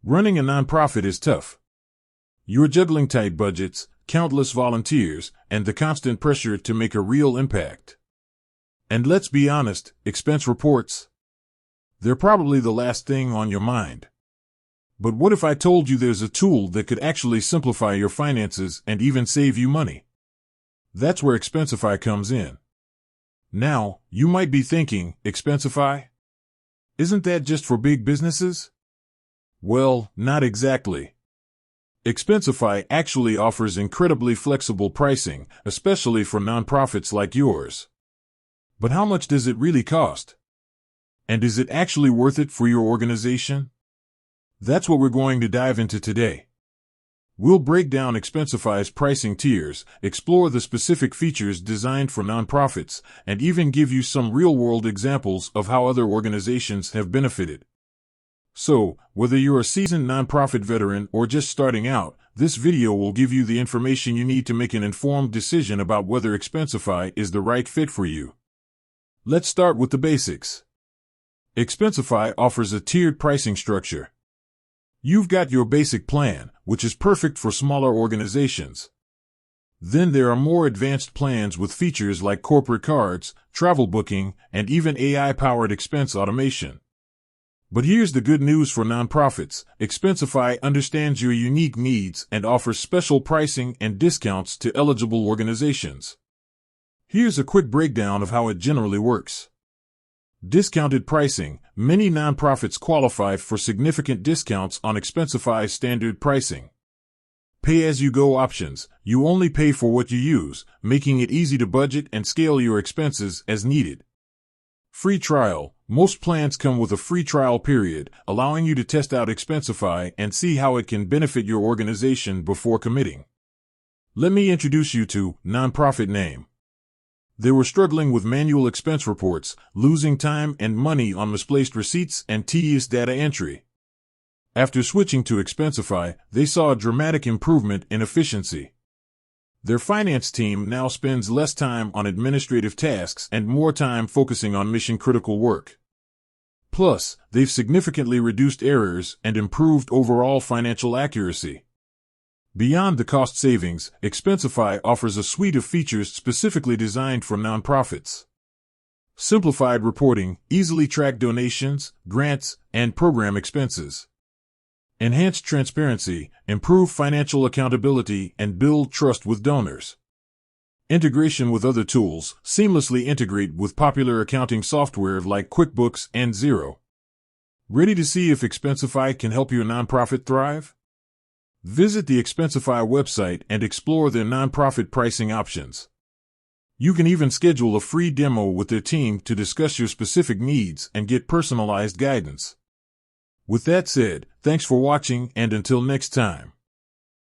Running a nonprofit is tough. You're juggling tight budgets, countless volunteers, and the constant pressure to make a real impact. And let's be honest, expense reports? They're probably the last thing on your mind. But what if I told you there's a tool that could actually simplify your finances and even save you money? That's where Expensify comes in. Now, you might be thinking, Expensify? Isn't that just for big businesses? Well, not exactly. Expensify actually offers incredibly flexible pricing, especially for nonprofits like yours. But how much does it really cost? And is it actually worth it for your organization? That's what we're going to dive into today. We'll break down Expensify's pricing tiers, explore the specific features designed for nonprofits, and even give you some real-world examples of how other organizations have benefited. So, whether you're a seasoned nonprofit veteran or just starting out, this video will give you the information you need to make an informed decision about whether Expensify is the right fit for you. Let's start with the basics. Expensify offers a tiered pricing structure. You've got your basic plan, which is perfect for smaller organizations. Then there are more advanced plans with features like corporate cards, travel booking, and even AI-powered expense automation. But here's the good news for nonprofits. Expensify understands your unique needs and offers special pricing and discounts to eligible organizations. Here's a quick breakdown of how it generally works. Discounted pricing. Many nonprofits qualify for significant discounts on Expensify's standard pricing. Pay-as-you-go options. You only pay for what you use, making it easy to budget and scale your expenses as needed. Free trial. Most plans come with a free trial period, allowing you to test out Expensify and see how it can benefit your organization before committing. Let me introduce you to Nonprofit Name. They were struggling with manual expense reports, losing time and money on misplaced receipts and tedious data entry. After switching to Expensify, they saw a dramatic improvement in efficiency. Their finance team now spends less time on administrative tasks and more time focusing on mission-critical work. Plus, they've significantly reduced errors and improved overall financial accuracy. Beyond the cost savings, Expensify offers a suite of features specifically designed for nonprofits. Simplified reporting, easily track donations, grants, and program expenses. Enhanced transparency, improve financial accountability, and build trust with donors. Integration with other tools, seamlessly integrate with popular accounting software like QuickBooks and Xero. Ready to see if Expensify can help your nonprofit thrive? Visit the Expensify website and explore their nonprofit pricing options. You can even schedule a free demo with their team to discuss your specific needs and get personalized guidance. With that said, thanks for watching, and until next time.